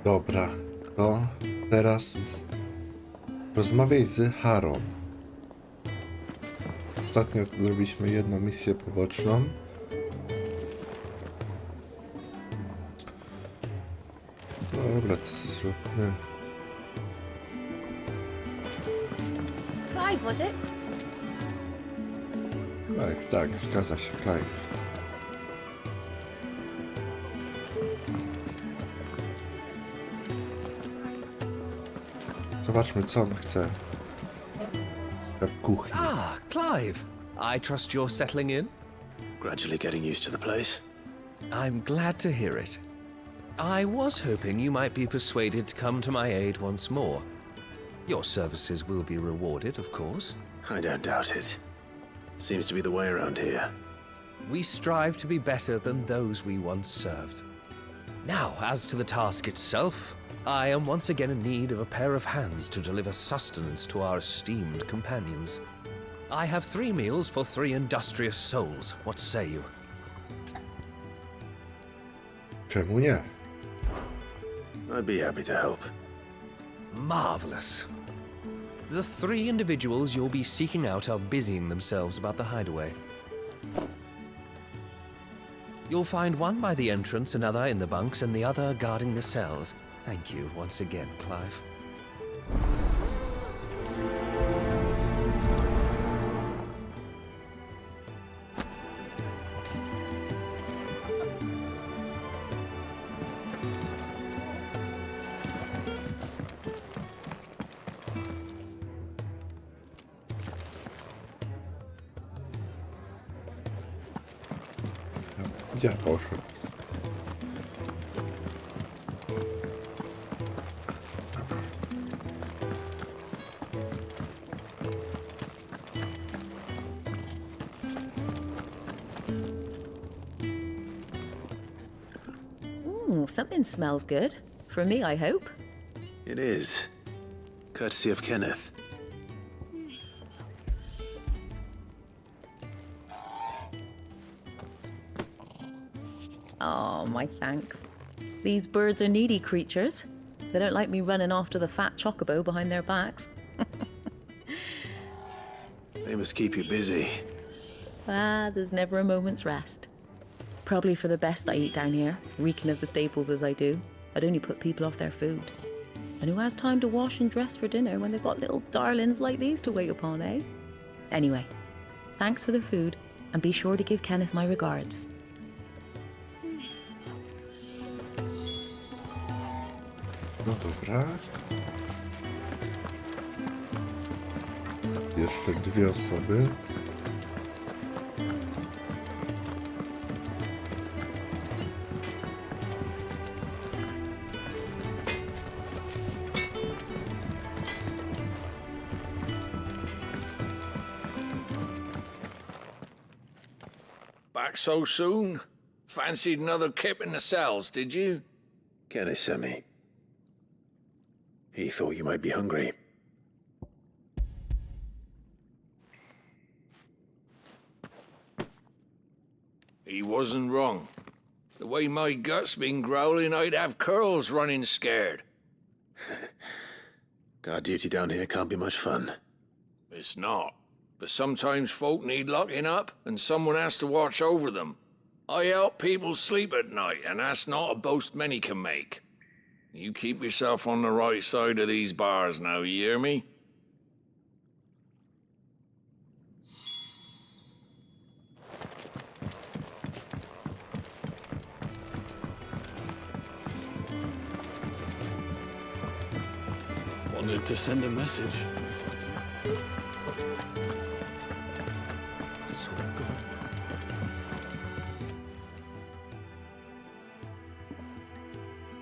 Dobra, to teraz rozmawiaj z Haron. Ostatnio zrobiliśmy jedną misję poboczną. Dobra, to zróbmy. Clive, was it? Clive, tak, zgadza się, Clive. Zobaczmy, co on chce. W kuchni. Ah, Clive. I trust you're settling in? Gradually getting used to the place. I'm glad to hear it. I was hoping you might be persuaded to come to my aid once more. Your services will be rewarded, of course. I don't doubt it. Seems to be the way around here. We strive to be better than those we once served. Now, as to the task itself, I am once again in need of a pair of hands to deliver sustenance to our esteemed companions. I have 3 meals for 3 industrious souls. What say you? Czemu nie? I'd be happy to help. Marvelous. The 3 individuals you'll be seeking out are busying themselves about the hideaway. You'll find one by the entrance, another in the bunks, and the other guarding the cells. Thank you once again, Clive. Gdzie poszło? Ooh, something smells good. For me, I hope. It is. Courtesy of Kenneth. Oh, my thanks. These birds are needy creatures. They don't like me running after the fat chocobo behind their backs. They must keep you busy. Ah, there's never a moment's rest. Probably for the best I eat down here, reeking of the staples as I do. I'd only put people off their food. And who has time to wash and dress for dinner when they've got little darlings like these to wait upon, eh? Anyway, thanks for the food, and be sure to give Kenneth my regards. No dobra. Jeszcze 2 osoby. Back so soon? Fancied another kip in the cells, did you? Kenneth sent me. He thought you might be hungry. He wasn't wrong. The way my gut's been growling, I'd have curls running scared. Guard duty down here can't be much fun. It's not. But sometimes folk need locking up, and someone has to watch over them. I help people sleep at night, and that's not a boast many can make. You keep yourself on the right side of these bars now, you hear me? Wanted to send a message.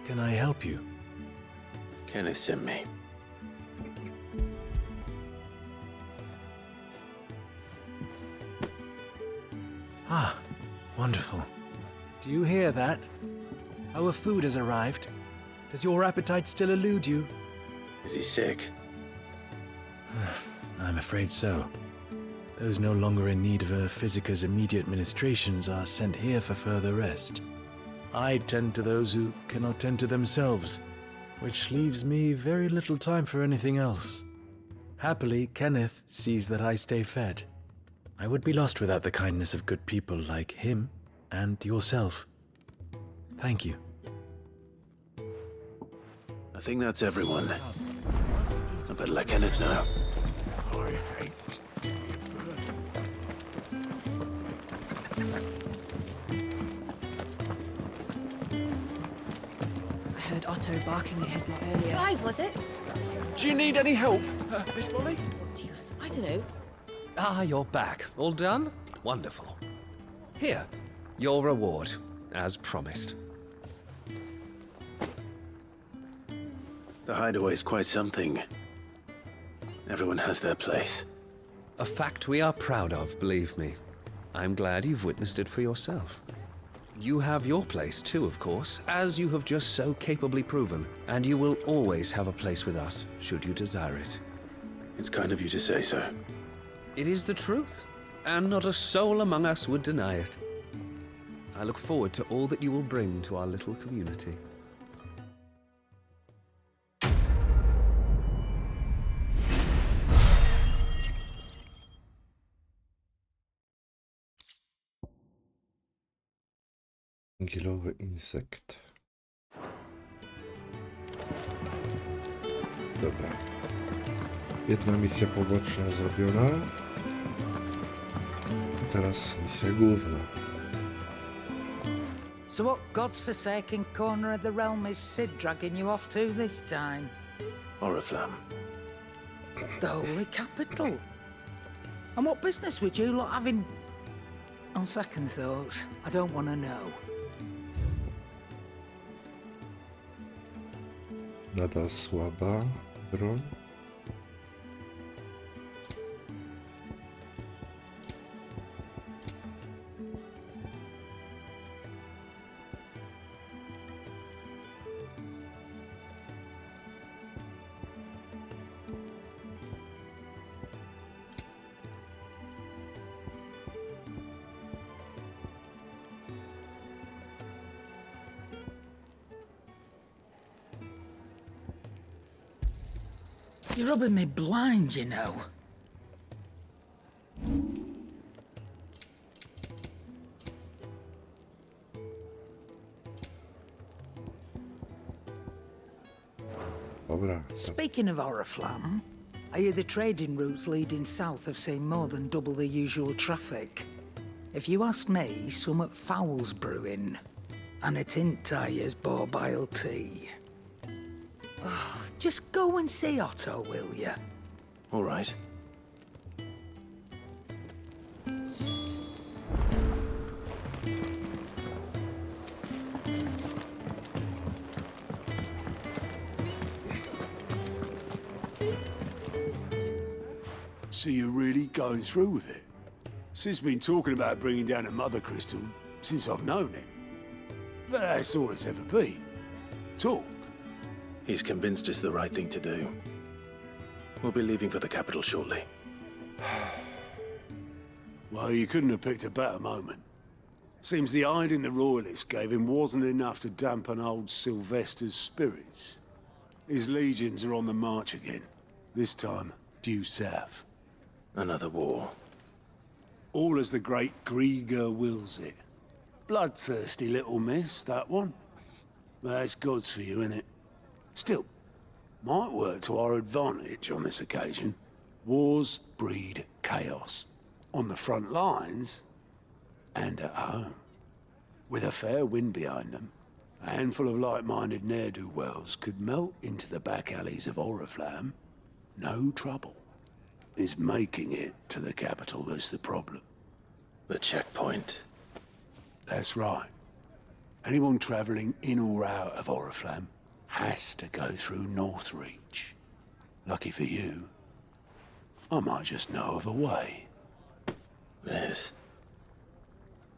Can I help you? Kenneth sent me. Ah, wonderful. Do you hear that? Our food has arrived. Does your appetite still elude you? Is he sick? I'm afraid so. Those no longer in need of a physicker's immediate ministrations are sent here for further rest. I tend to those who cannot tend to themselves. which leaves me very little time for anything else. Happily, Kenneth sees that I stay fed. I would be lost without the kindness of good people like him and yourself. Thank you. I think that's everyone. I better let Kenneth know. I heard Otto barking at his lot earlier. Clive, was it? Do you need any help, Miss Molly? I don't know. Ah, you're back. All done? Wonderful. Here, your reward, as promised. The hideaway's quite something. Everyone has their place. A fact we are proud of, believe me. I'm glad you've witnessed it for yourself. You have your place too, of course, as you have just so capably proven, and you will always have a place with us, should you desire it. It's kind of you to say so. It is the truth, and not a soul among us would deny it. I look forward to all that you will bring to our little community. Angilowy insekt. Dobra. Jedna misja poboczna zrobiona. Teraz misja główna. So what God's forsaken corner of the realm is Sid dragging you off to this time? Oriflamme. The Holy Capital. And what business would you lot have in... On second thoughts, I don't want to know. Nadal słaba broń. You're rubbing me blind, you know. Dobra. Speaking of Oriflamme, I hear the trading routes leading south have seen more than double the usual traffic. If you ask me, somewhat foul's brewing. And a tint tires borbile tea. Oh, just go and see Otto, will you? All right. So you're really going through with it? Sid's been talking about bringing down a mother crystal since I've known him. But that's all it's ever been. Talk. He's convinced it's the right thing to do. We'll be leaving for the capital shortly. Well, you couldn't have picked a better moment. Seems the hiding the Royalists gave him wasn't enough to dampen old Sylvester's spirits. His legions are on the march again. This time, due south. Another war. All as the great Grieger wills it. Bloodthirsty little miss, that one. That's God's for you, innit? Still, might work to our advantage on this occasion. Wars breed chaos. On the front lines, and at home. With a fair wind behind them, a handful of like-minded ne'er-do-wells could melt into the back alleys of Oriflamme. No trouble. It's making it to the capital that's the problem. The checkpoint. That's right. Anyone travelling in or out of Oriflamme has to go through Northreach. Lucky for you, I might just know of a way. This.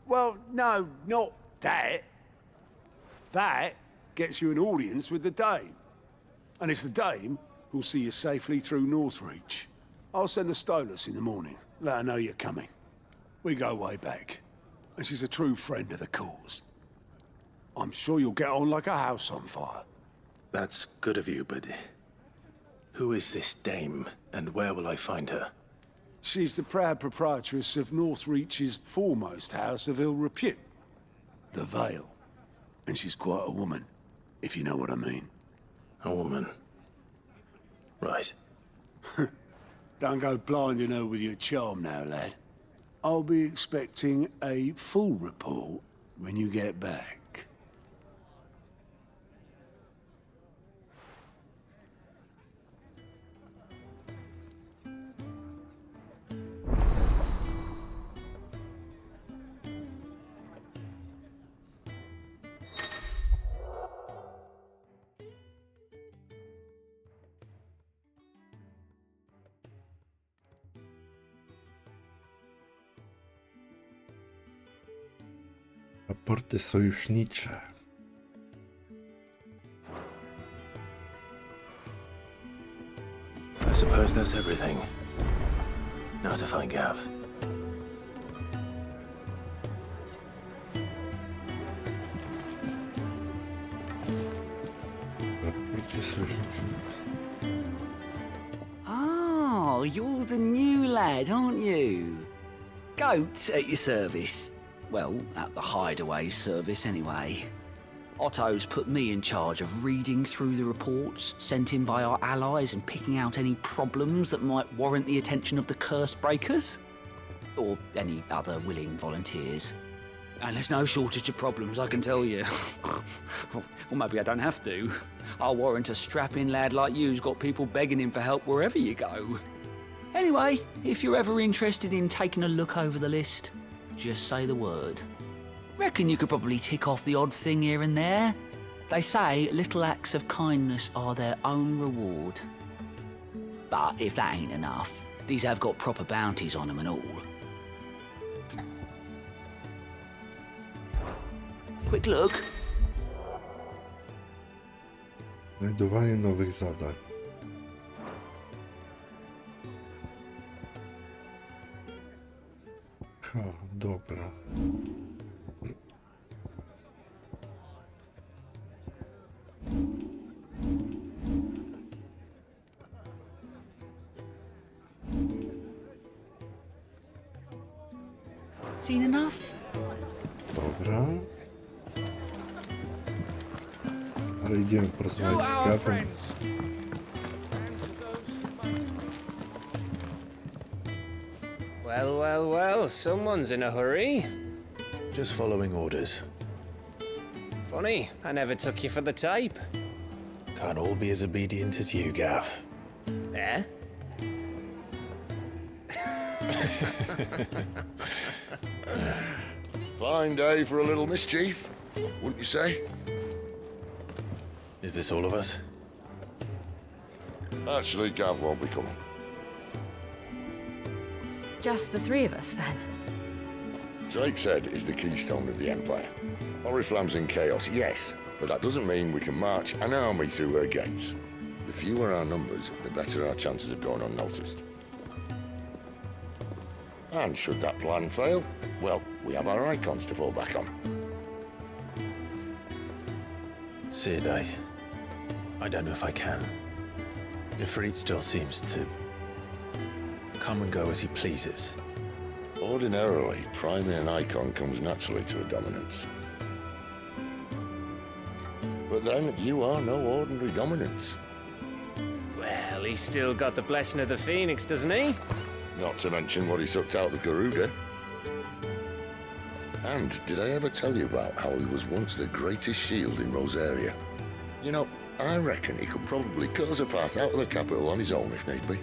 Well, no, not that. That gets you an audience with the Dame. And it's the Dame who'll see you safely through Northreach. I'll send the Stolas in the morning, let her know you're coming. We go way back, and she's a true friend of the cause. I'm sure you'll get on like a house on fire. That's good of you, but who is this dame, and where will I find her? She's the proud proprietress of Northreach's foremost house of ill repute, the Vale. And she's quite a woman, if you know what I mean. A woman. Right. Don't go blinding her with your charm now, lad. I'll be expecting a full report when you get back. Raporty sojusznicze. I suppose that's everything. Now to find Gav. Raporty sojusznicze. Oh, you're the new lad, aren't you? Goat at your service. Well, at the hideaway service anyway. Otto's put me in charge of reading through the reports sent in by our allies and picking out any problems that might warrant the attention of the curse breakers. Or any other willing volunteers. And there's no shortage of problems, I can tell you. Well, maybe I don't have to. I'll warrant a strapping lad like you's got people begging him for help wherever you go. Anyway, if you're ever interested in taking a look over the list, just say the word. Reckon you could probably tick off the odd thing here and there. They say little acts of kindness are their own reward. But if that ain't enough, these have got proper bounties on them and all. Quick look. Znajdowanie nowych zadań. Ha, dobra. Seen enough? Dobra. Ale idziemy porozmawiać z Gavem. Well, well, well, someone's in a hurry. Just following orders. Funny, I never took you for the type. Can't all be as obedient as you, Gav. Eh? Fine day for a little mischief, wouldn't you say? Is this all of us? Actually, Gav won't be coming. Just the three of us, then? Drakeshead is the keystone of the Empire. Oriflamme's in chaos, yes, but that doesn't mean we can march an army through her gates. The fewer our numbers, the better our chances of going unnoticed. And should that plan fail, well, we have our icons to fall back on. Sid, I don't know if I can. Ifrit still seems to come and go as he pleases. Ordinarily, priming an icon comes naturally to a dominance. But then, you are no ordinary dominance. Well, he's still got the blessing of the Phoenix, doesn't he? Not to mention what he sucked out of Garuda. And did I ever tell you about how he was once the greatest shield in Rosaria? You know, I reckon he could probably cut us a path out of the capital on his own if need be.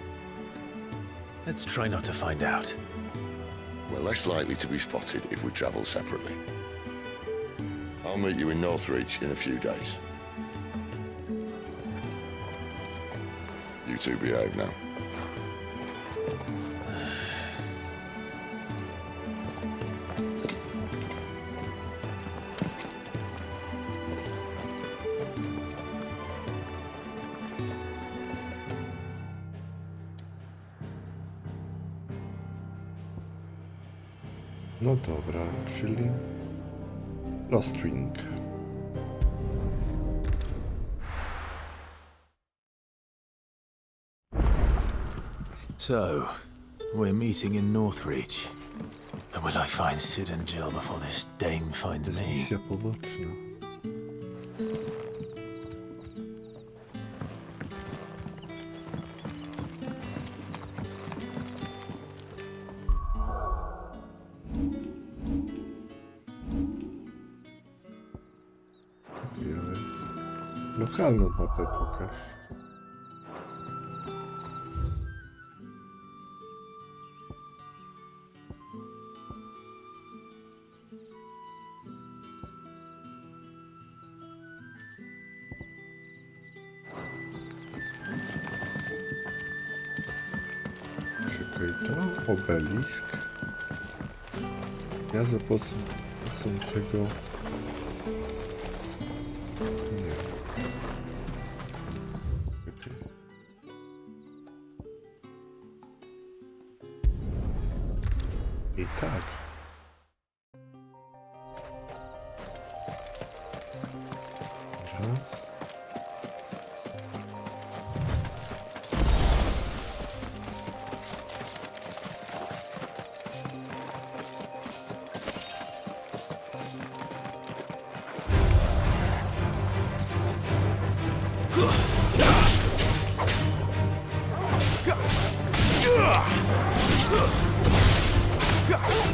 Let's try not to find out. We're less likely to be spotted if we travel separately. I'll meet you in Northreach in a few days. You two behave now. No dobra, czyli Lost Ring. So, we're meeting in Northreach. And will I find Sid and Jill before this dame finds me? Misja poboczna. Lokalną mapę pokaż. Czekaj, to obelisk. Ja za pomocą tego... Nie. Czekaj. I tak. Raz.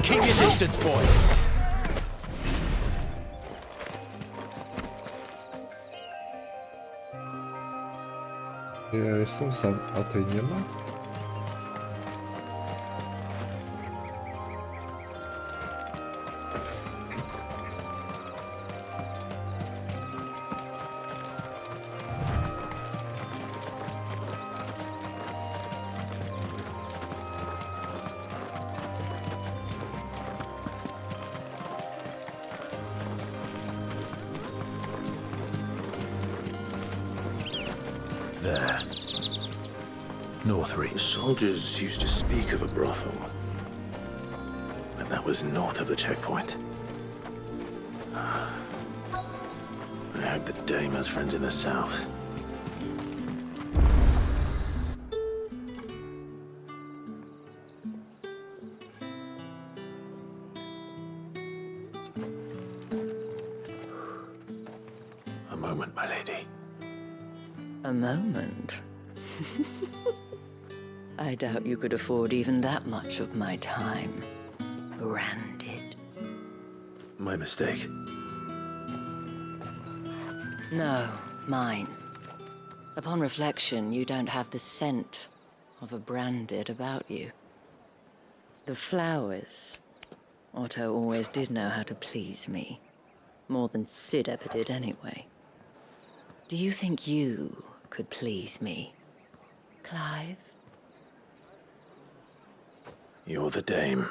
Keep your distance, boy. Ja jestem sam, a tej nie ma? There. Northreach. The soldiers used to speak of a brothel. But that was north of the checkpoint. I hope the dame has friends in the south. A moment, my lady. A moment? I doubt you could afford even that much of my time. Branded. My mistake. No, mine. Upon reflection, you don't have the scent of a branded about you. The flowers. Otto always did know how to please me. More than Sid ever did anyway. Do you think you could please me, Clive? You're the dame.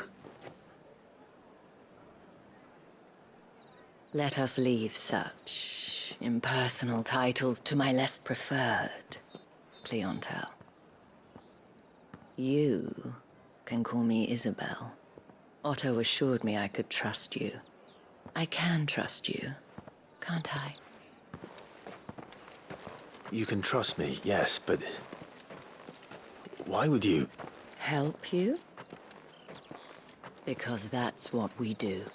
Let us leave such impersonal titles to my less preferred clientele. You can call me Isabel. Otto assured me I could trust you. I can trust you, can't I? You can trust me, yes, but why would you? Help you? Because that's what we do.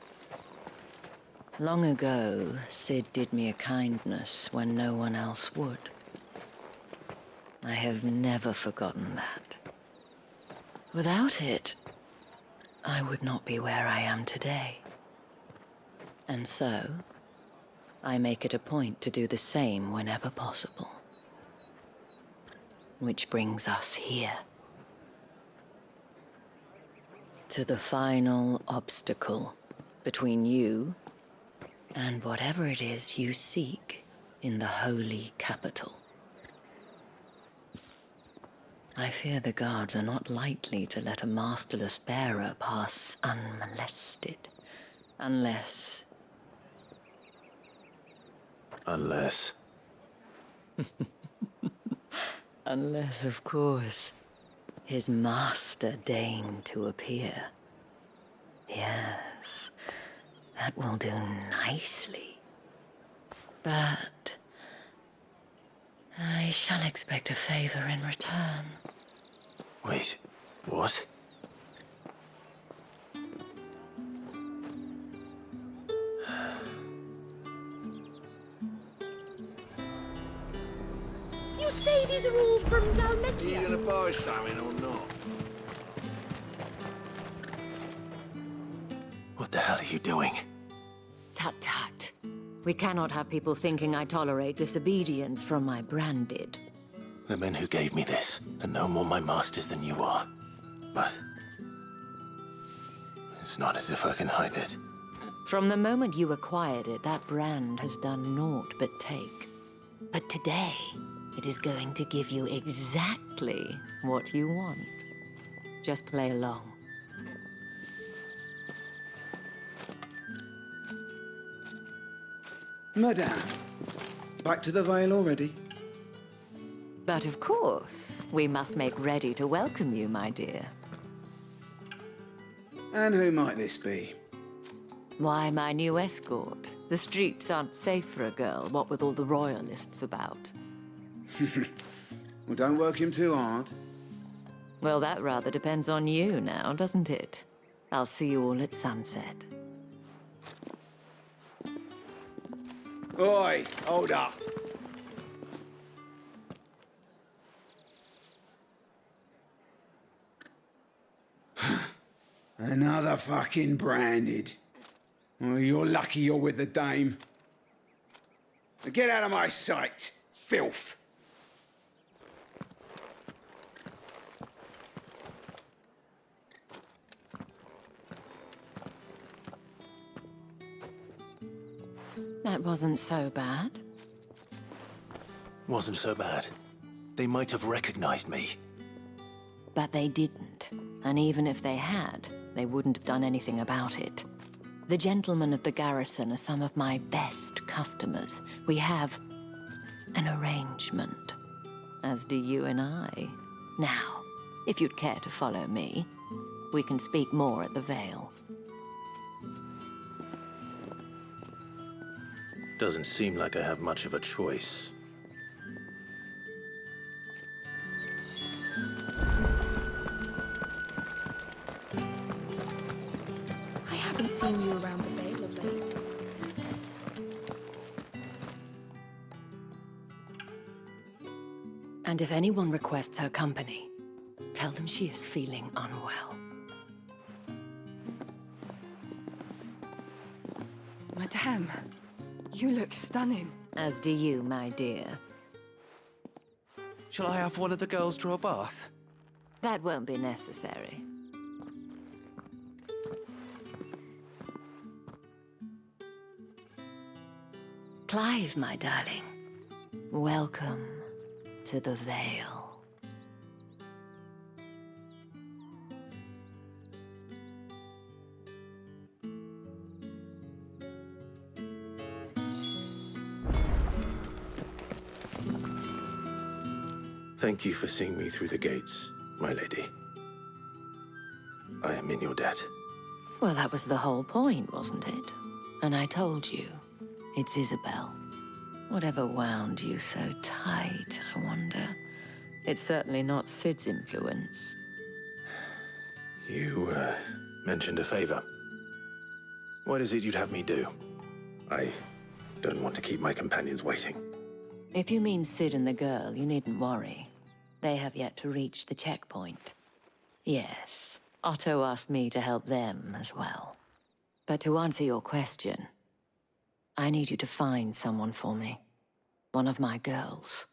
Long ago, Sid did me a kindness when no one else would. I have never forgotten that. Without it, I would not be where I am today. And so, I make it a point to do the same whenever possible. Which brings us here. To the final obstacle between you and whatever it is you seek in the holy capital. I fear the guards are not likely to let a masterless bearer pass unmolested, unless... Unless... Unless, of course, his master deigned to appear. Yes, that will do nicely. But I shall expect a favor in return. Wait, What? You say these are all from Are you Dalmekia? gonna buy something or not? What the hell are you doing? Tut tut. We cannot have people thinking I tolerate disobedience from my branded. The men who gave me this are no more my masters than you are. But it's not as if I can hide it. From the moment you acquired it, that brand has done naught but take. But today, it is going to give you exactly what you want. Just play along. Madame, back to the Vale already? But of course, we must make ready to welcome you, my dear. And who might this be? Why, my new escort. The streets aren't safe for a girl, what with all the royalists about. Well, don't work him too hard. Well, that rather depends on you now, doesn't it? I'll see you all at sunset. Oi, hold up. Another fucking branded. Well, you're lucky you're with the dame. Now get out of my sight, filth. That wasn't so bad. Wasn't so bad. They might have recognized me. But they didn't. And even if they had, they wouldn't have done anything about it. The gentlemen of the garrison are some of my best customers. We have an arrangement, as do you and I. Now, if you'd care to follow me, we can speak more at the Vale. Doesn't seem like I have much of a choice. I haven't seen you around the Vale of late. And if anyone requests her company, tell them she is feeling unwell. Madame, you look stunning. As do you, my dear. Shall I have one of the girls draw a bath? That won't be necessary. Clive, my darling. Welcome to the Vale. Thank you for seeing me through the gates, my lady. I am in your debt. Well, that was the whole point, wasn't it? And I told you, it's Isabel. Whatever wound you so tight, I wonder. It's certainly not Sid's influence. You, mentioned a favor. What is it you'd have me do? I don't want to keep my companions waiting. If you mean Sid and the girl, you needn't worry. They have yet to reach the checkpoint. Yes, Otto asked me to help them as well. But to answer your question, I need you to find someone for me. One of my girls.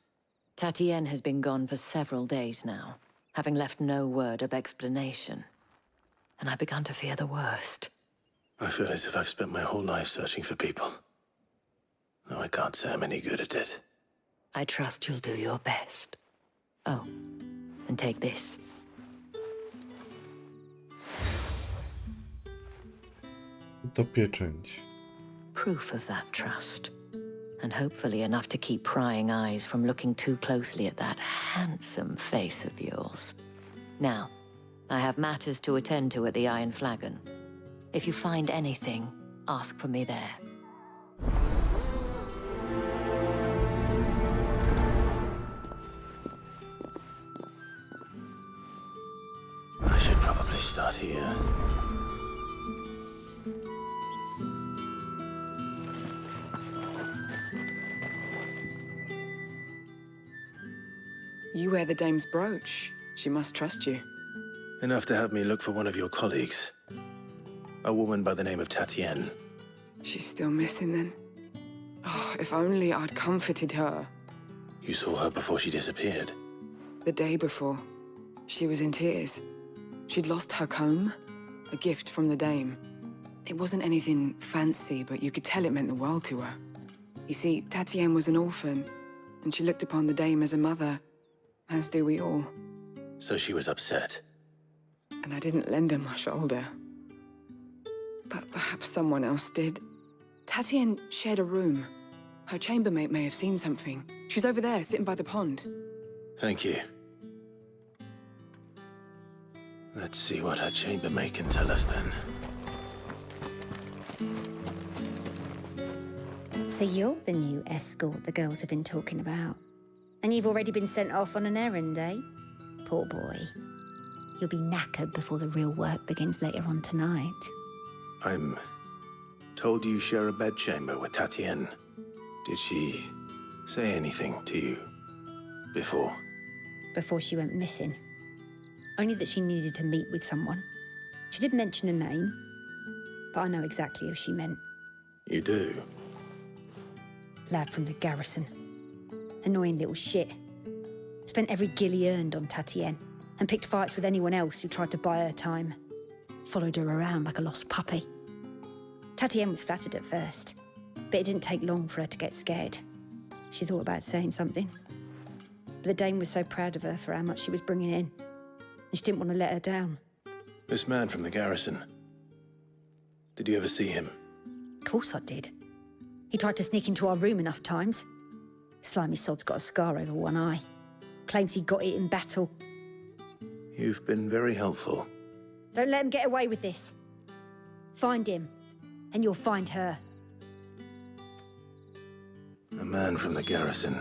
Tatienne has been gone for several days now, having left no word of explanation. And I've begun to fear the worst. I feel as if I've spent my whole life searching for people. Though I can't say I'm any good at it. I trust you'll do your best. Oh, and take this. To pieczęć. Proof of that trust. And hopefully enough to keep prying eyes from looking too closely at that handsome face of yours. Now, I have matters to attend to at the Iron Flagon. If you find anything, ask for me there. start here. You wear the dame's brooch. She must trust you. Enough to have me look for one of your colleagues. A woman by the name of Tatienne. She's still missing then. Oh, if only I'd comforted her. You saw her before she disappeared. The day before, she was in tears. She'd lost her comb, a gift from the dame. It wasn't anything fancy, but you could tell it meant the world to her. You see, Tatienne was an orphan, and she looked upon the dame as a mother, as do we all. So she was upset. And I didn't lend her my shoulder. But perhaps someone else did. Tatienne shared a room. Her chambermaid may have seen something. She's over there, sitting by the pond. Thank you. Let's see what her chambermaid can tell us then. So you're the new escort the girls have been talking about. And you've already been sent off on an errand, eh? Poor boy. You'll be knackered before the real work begins later on tonight. I'm told you share a bedchamber with Tatienne. Did she say anything to you before? Before she went missing. Only that she needed to meet with someone. She did mention a name, but I know exactly who she meant. You do? Lad from the garrison. Annoying little shit. Spent every guil he earned on Tatienne, and picked fights with anyone else who tried to buy her time. Followed her around like a lost puppy. Tatienne was flattered at first, but it didn't take long for her to get scared. She thought about saying something. But the dame was so proud of her for how much she was bringing in, and she didn't want to let her down. This man from the garrison. Did you ever see him? Of course I did. He tried to sneak into our room enough times. Slimy sod's got a scar over one eye. Claims he got it in battle. You've been very helpful. Don't let him get away with this. Find him, and you'll find her. A man from the garrison.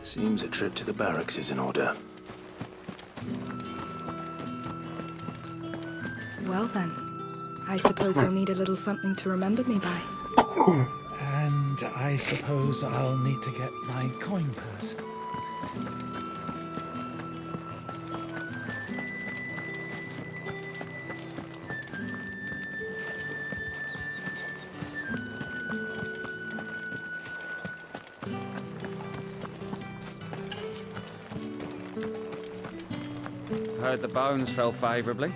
Seems a trip to the barracks is in order. Well then, I suppose you'll need a little something to remember me by. And I suppose I'll need to get my coin purse. Heard the bones fell favorably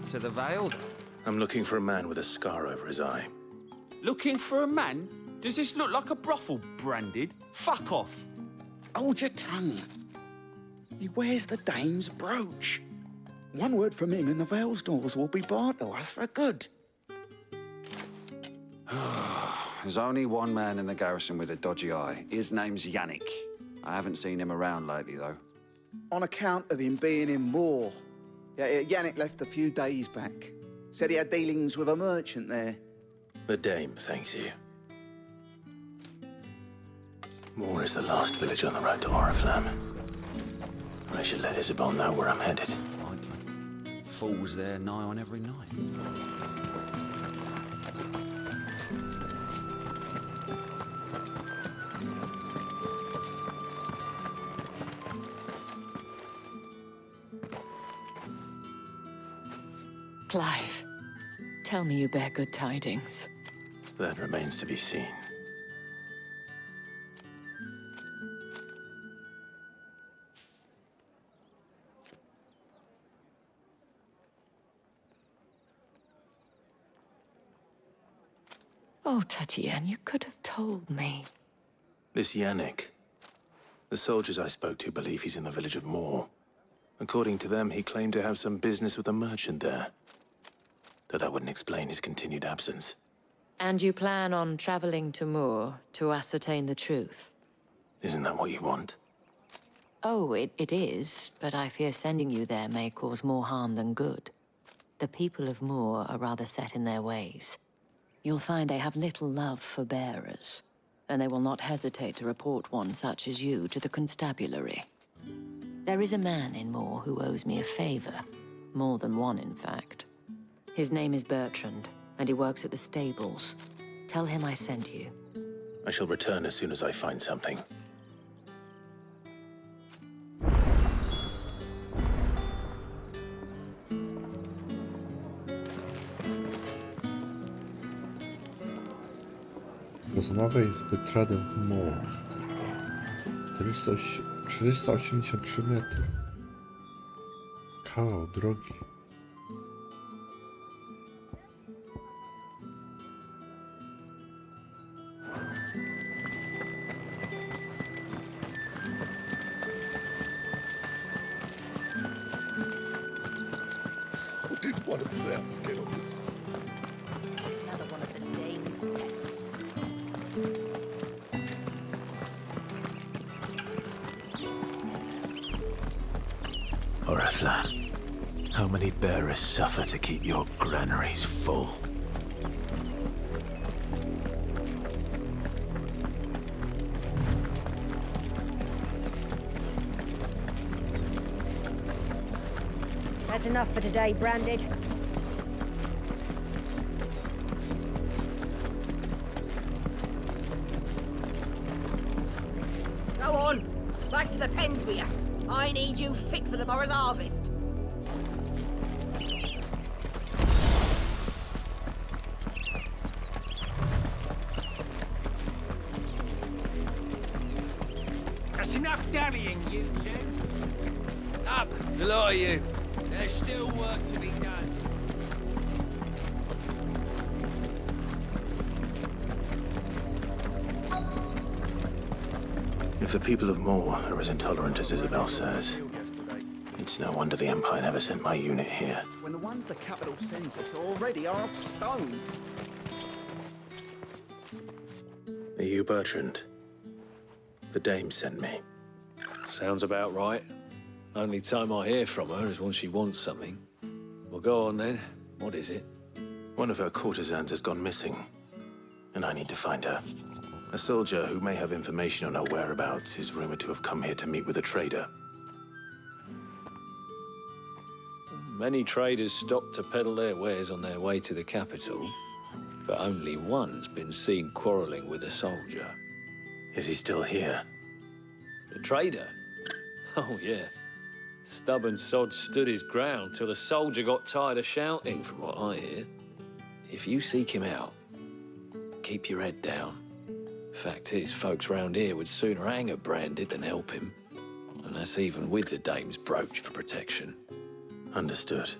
to the veiled. I'm looking for a man with a scar over his eye. Looking for a man? Does this look like a brothel, Branded? Fuck off. Hold your tongue. He wears the dame's brooch. One word from him and the Vale's doors will be barred to us for good. There's only one man in the garrison with a dodgy eye. His name's Yannick. I haven't seen him around lately, though. On account of him being in war. Yeah, Yannick left a few days back. Said he had dealings with a merchant there. The dame thanks you. Moor is the last village on the road to Oriflamme. I should let Isabel know where I'm headed. Fools there nigh on every night. Clive, tell me you bear good tidings. That remains to be seen. Oh, Tatienne, you could have told me. This Yannick. The soldiers I spoke to believe he's in the village of Moor. According to them, he claimed to have some business with a merchant there. Though that wouldn't explain his continued absence. And you plan on traveling to Moor to ascertain the truth? Isn't that what you want? Oh, it is, but I fear sending you there may cause more harm than good. The people of Moor are rather set in their ways. You'll find they have little love for bearers, and they will not hesitate to report one such as you to the constabulary. There is a man in Moor who owes me a favor. More than one, in fact. His name is Bertrand, and he works at the stables. Tell him I sent you. I shall return as soon as I find something. Rozmawiaj z Bertrandem Moore. 483 metry. Kawał drogi. Did one of them get on this? Another one of the dame's pets. Oriflamme, how many bearers suffer to keep your granaries full? That's enough for today, Branded. Go on, back to the pens with you. I need you fit for the morrow's harvest. That's enough dallying, you two. Up, the lot of you. There's still work to be done. If the people of Moore are as intolerant as Isabel says, it's no wonder the Empire never sent my unit here. When the ones the capital sends us already are off stone. Are you Bertrand? The dame sent me. Sounds about right. Only time I hear from her is when she wants something. Well, go on then. What is it? One of her courtesans has gone missing, and I need to find her. A soldier who may have information on her whereabouts is rumored to have come here to meet with a trader. Many traders stop to peddle their wares on their way to the capital, but only one's been seen quarreling with a soldier. Is he still here? The trader? Oh, yeah. Stubborn sod stood his ground till the soldier got tired of shouting, from what I hear. If you seek him out, keep your head down. Fact is, folks round here would sooner hang a Branded than help him. And that's even with the dame's brooch for protection. Understood.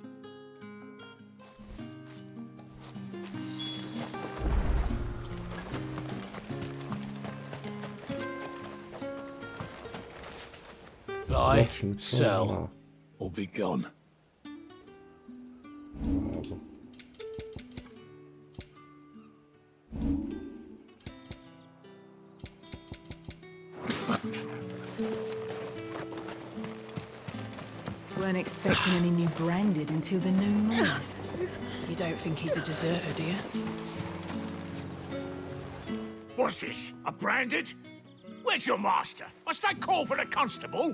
Buy, sell, or be gone. Weren't expecting any new Branded until the new moon. You don't think he's a deserter, do you? What's this? A Branded? Where's your master? Must I call for the constable?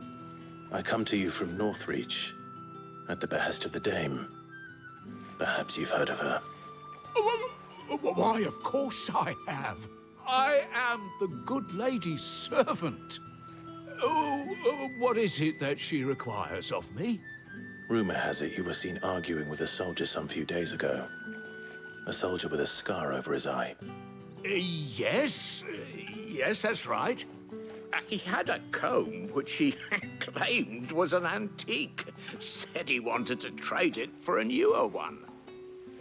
I come to you from Northreach, at the behest of the dame. Perhaps you've heard of her. Why, of course I have. I am the good lady's servant. What is it that she requires of me? Rumor has it you were seen arguing with a soldier some few days ago. A soldier with a scar over his eye. Yes, that's right. He had a comb which he claimed was an antique. Said he wanted to trade it for a newer one.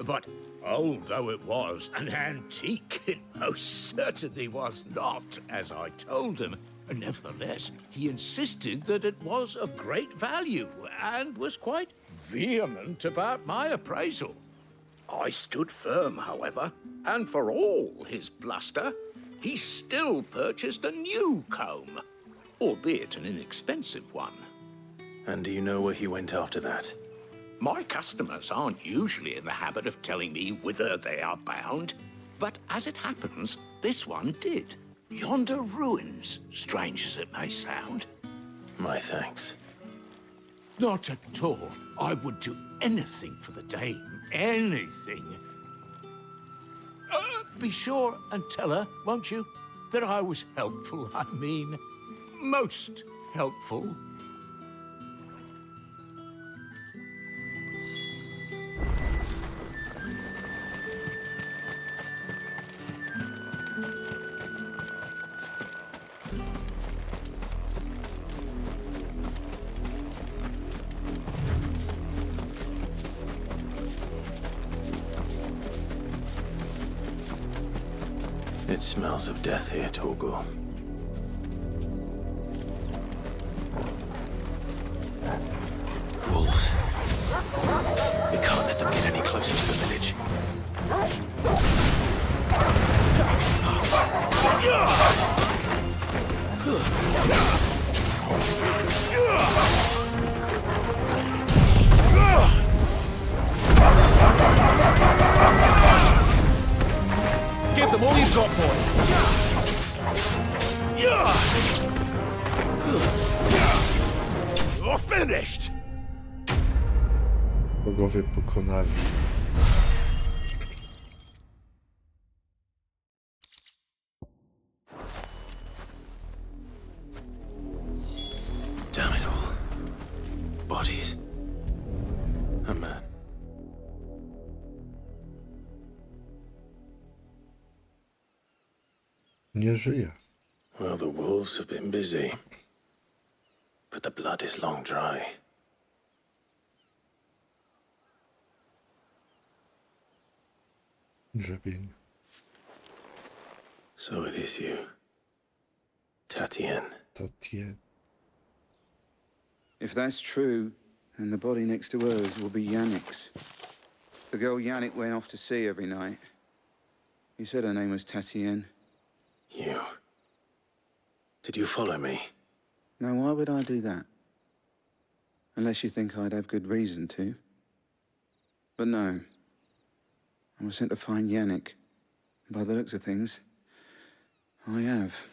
But old though it was, an antique it most certainly was not, as I told him. Nevertheless, he insisted that it was of great value and was quite vehement about my appraisal. I stood firm, however, and for all his bluster, he still purchased a new comb, albeit an inexpensive one. And do you know where he went after that? My customers aren't usually in the habit of telling me whither they are bound, but as it happens, this one did. Yonder ruins, strange as it may sound. My thanks. Not at all. I would do anything for the dame. Anything. Be sure and tell her, won't you, that I was helpful. I mean, most helpful. It smells of death here, Torgal. Wolves. We can't let them get any closer to the village. Give them all you've got, boy. You're finished! Bogowie pokonali. Damn it all. Bodies. A man. Nie żyje. Well, the wolves have been busy. But the blood is long dry. Grzebień. So it is you. Tatien. Tatien. If that's true, then the body next to hers will be Yannick's. The girl Yannick went off to see every night. You said her name was Tatien. You. Did you follow me? Now, why would I do that? Unless you think I'd have good reason to. But no. I was sent to find Yannick. By the looks of things, I have.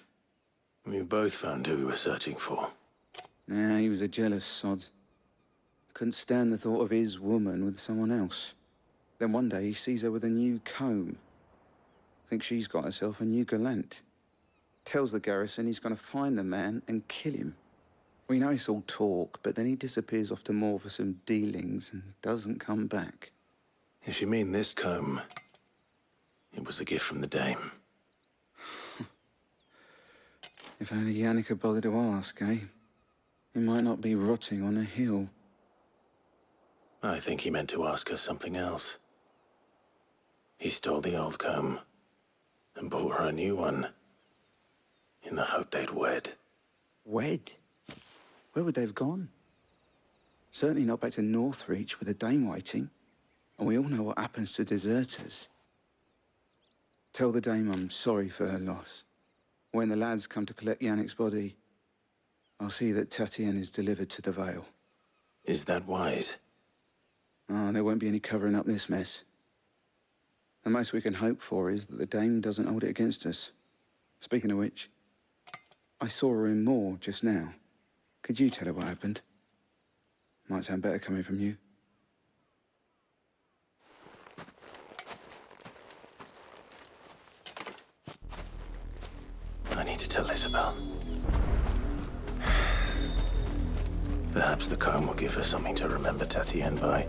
We both found who we were searching for. Nah, he was a jealous sod. Couldn't stand the thought of his woman with someone else. Then one day he sees her with a new comb. Thinks she's got herself a new gallant. Tells the garrison he's gonna find the man and kill him. We know it's all talk, but then he disappears off to Moor for some dealings and doesn't come back. If you mean this comb, it was a gift from the dame. If only Yannick had bothered to ask, eh? He might not be rotting on a hill. I think he meant to ask her something else. He stole the old comb and bought her a new one in the hope they'd wed. Wed? Where would they have gone? Certainly not back to Northreach with a dame waiting. And we all know what happens to deserters. Tell the dame I'm sorry for her loss. When the lads come to collect Yannick's body, I'll see that Tatien is delivered to the Vale. Is that wise? Ah, there won't be any covering up this mess. The most we can hope for is that the dame doesn't hold it against us. Speaking of which, I saw her in Moor just now. Could you tell her what happened? Might sound better coming from you. I need to tell Isabel. Perhaps the comb will give her something to remember Tatien by.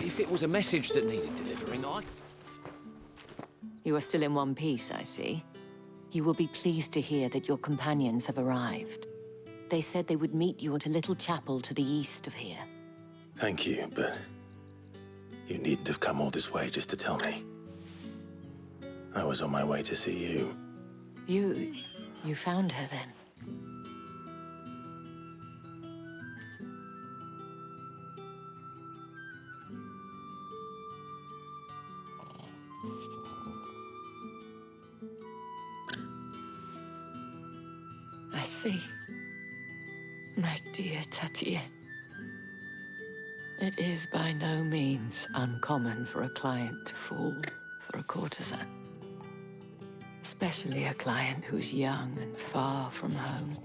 If it was a message that needed delivering, You are still in one piece, I see. You will be pleased to hear that your companions have arrived. They said they would meet you at a little chapel to the east of here. Thank you, but you needn't have come all this way just to tell me. I was on my way to see you. You found her then? I see. My dear Tatien, it is by no means uncommon for a client to fall for a courtesan. Especially a client who's young and far from home.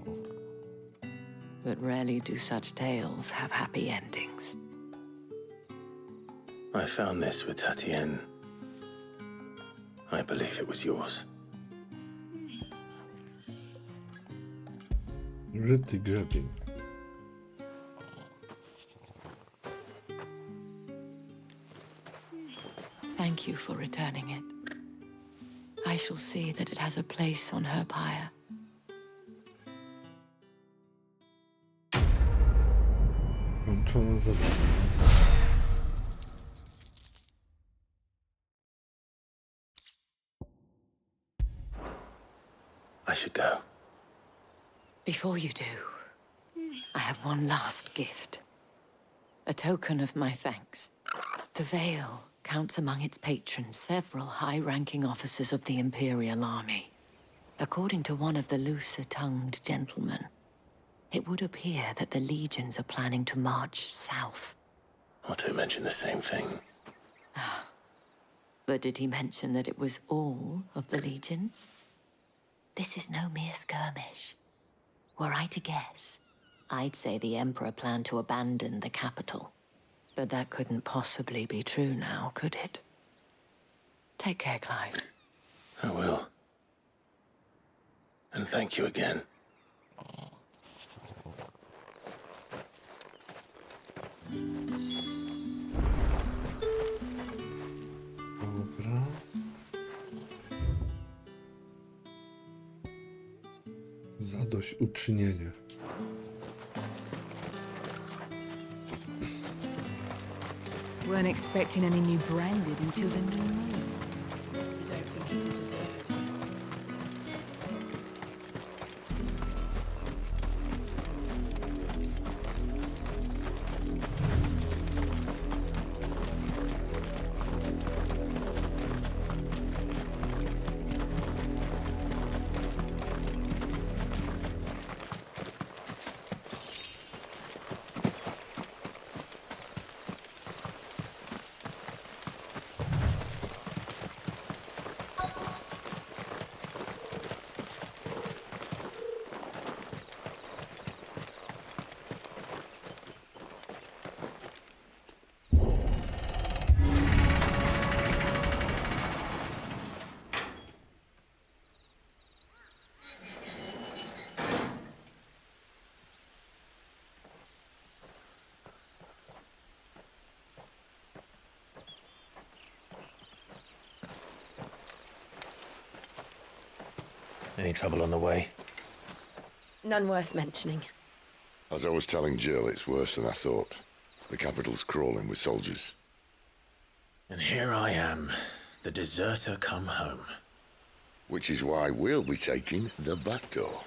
But rarely do such tales have happy endings. I found this with Tatien. I believe it was yours. Gritty grabbing. Thank you for returning it. I shall see that it has a place on her pyre. Włączone zadanie. I should go. Before you do, I have one last gift. A token of my thanks. The Veil counts among its patrons several high-ranking officers of the Imperial Army. According to one of the looser-tongued gentlemen, it would appear that the legions are planning to march south. Otto mentioned the same thing. But did he mention that it was all of the legions? This is no mere skirmish. Were I to guess, I'd say the Emperor planned to abandon the capital. But that couldn't possibly be true now, could it? Take care, Clive. I will. And thank you again. Dobra. Zadośćuczynienie. Weren't expecting any new branded until the new moon. You don't think he's a deserter? Any trouble on the way? None worth mentioning. As I was telling Jill, it's worse than I thought. The capital's crawling with soldiers. And here I am, the deserter come home. Which is why we'll be taking the back door.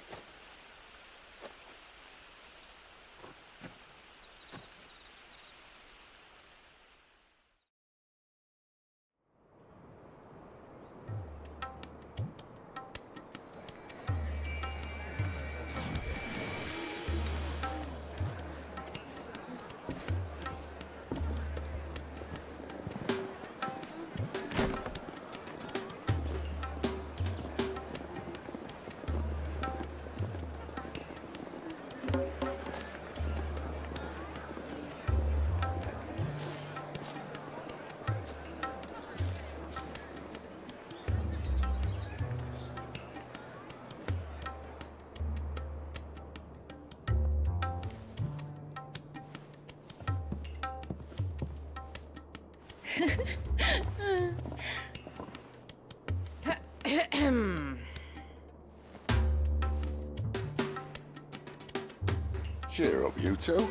Cheer up, you two.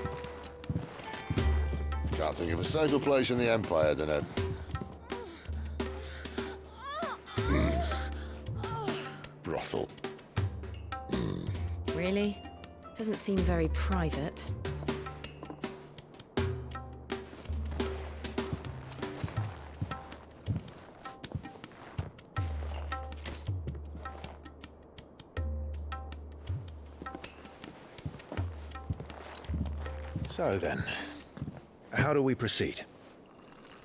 Can't think of a safer place in the Empire than a... brothel. Really? Doesn't seem very private. So then, how do we proceed?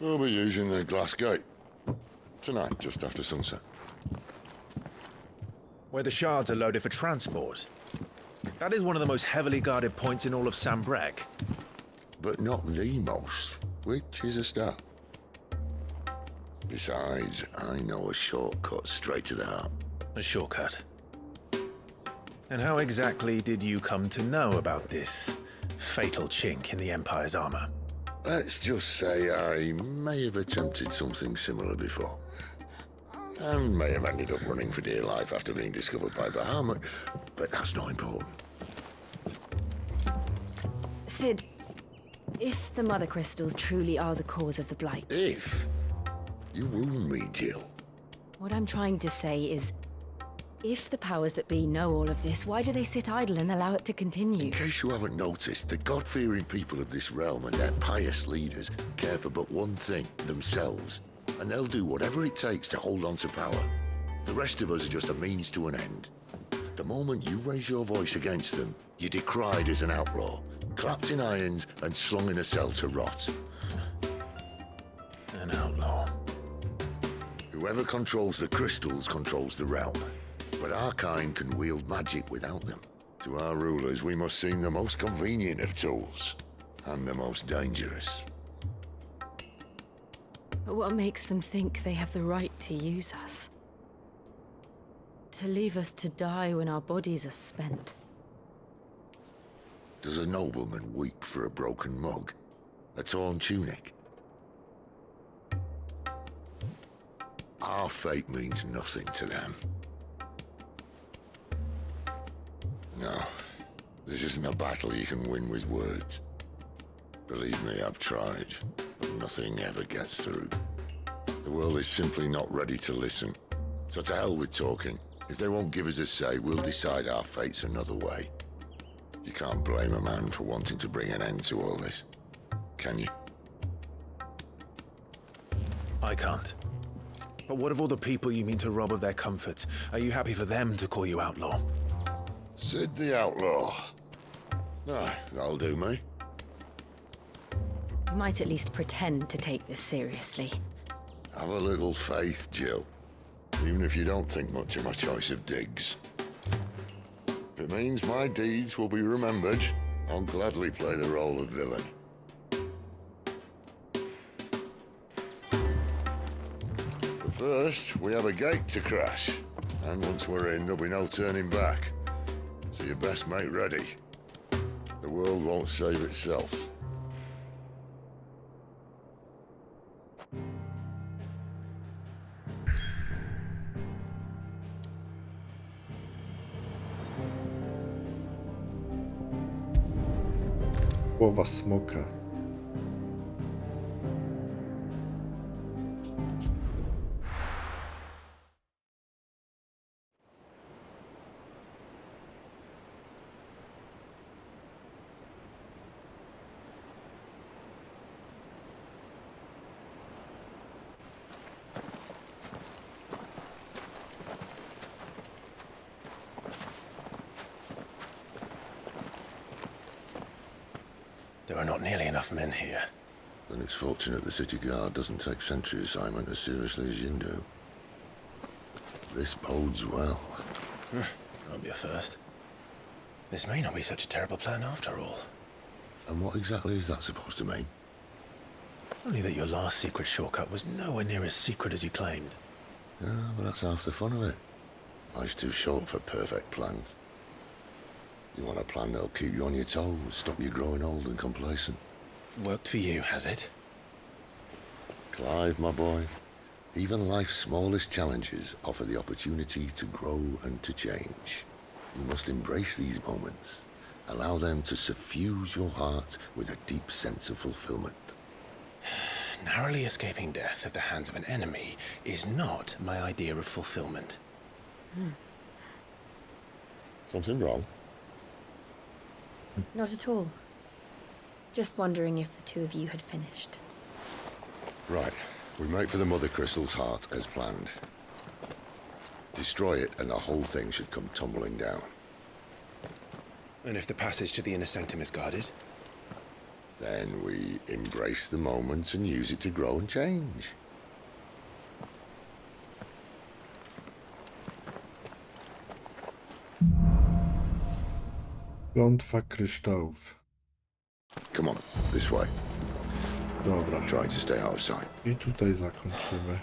We'll be using the glass gate. Tonight, just after sunset. Where the shards are loaded for transport. That is one of the most heavily guarded points in all of Sambrek. But not the most, which is a start. Besides, I know a shortcut straight to the heart. A shortcut? And how exactly did you come to know about this fatal chink in the Empire's armor? Let's just say I may have attempted something similar before. And may have ended up running for dear life after being discovered by Bahamut, but that's not important. Sid, if the Mother Crystals truly are the cause of the Blight... If? You wound me, Jill. What I'm trying to say is, if the powers that be know all of this, why do they sit idle and allow it to continue? In case you haven't noticed, the God-fearing people of this realm and their pious leaders care for but one thing, themselves. And they'll do whatever it takes to hold on to power. The rest of us are just a means to an end. The moment you raise your voice against them, you're decried as an outlaw, clapped in irons and slung in a cell to rot. An outlaw. Whoever controls the crystals controls the realm. But our kind can wield magic without them. To our rulers, we must seem the most convenient of tools. And the most dangerous. But what makes them think they have the right to use us? To leave us to die when our bodies are spent? Does a nobleman weep for a broken mug? A torn tunic? Our fate means nothing to them. No, this isn't a battle you can win with words. Believe me, I've tried, but nothing ever gets through. The world is simply not ready to listen. So to hell with talking. If they won't give us a say, we'll decide our fates another way. You can't blame a man for wanting to bring an end to all this, can you? I can't. But what of all the people you mean to rob of their comforts? Are you happy for them to call you outlaw? Sid the Outlaw. Ah, that'll do me. You might at least pretend to take this seriously. Have a little faith, Jill. Even if you don't think much of my choice of digs. If it means my deeds will be remembered, I'll gladly play the role of villain. But first, we have a gate to crash. And once we're in, there'll be no turning back. So you best make ready. The world won't save itself. Głowa smoka. There are not nearly enough men here. Then it's fortunate the city guard doesn't take sentry assignment as seriously as you do. This bodes well. Won't be a first. This may not be such a terrible plan after all. And what exactly is that supposed to mean? Only that your last secret shortcut was nowhere near as secret as you claimed. Yeah, but that's half the fun of it. Life's too short for perfect plans. You want a plan that'll keep you on your toes, stop you growing old and complacent. Worked for you, has it? Clive, my boy, even life's smallest challenges offer the opportunity to grow and to change. You must embrace these moments. Allow them to suffuse your heart with a deep sense of fulfillment. Narrowly escaping death at the hands of an enemy is not my idea of fulfillment. Something wrong? Not at all. Just wondering if the two of you had finished. Right. We make for the Mother Crystal's heart as planned. Destroy it and the whole thing should come tumbling down. And if the passage to the inner sanctum is guarded? Then we embrace the moment and use it to grow and change. Klątwa kryształów. Come on, this way. Dobra. Trying to stay out of sight. I tutaj zakończymy.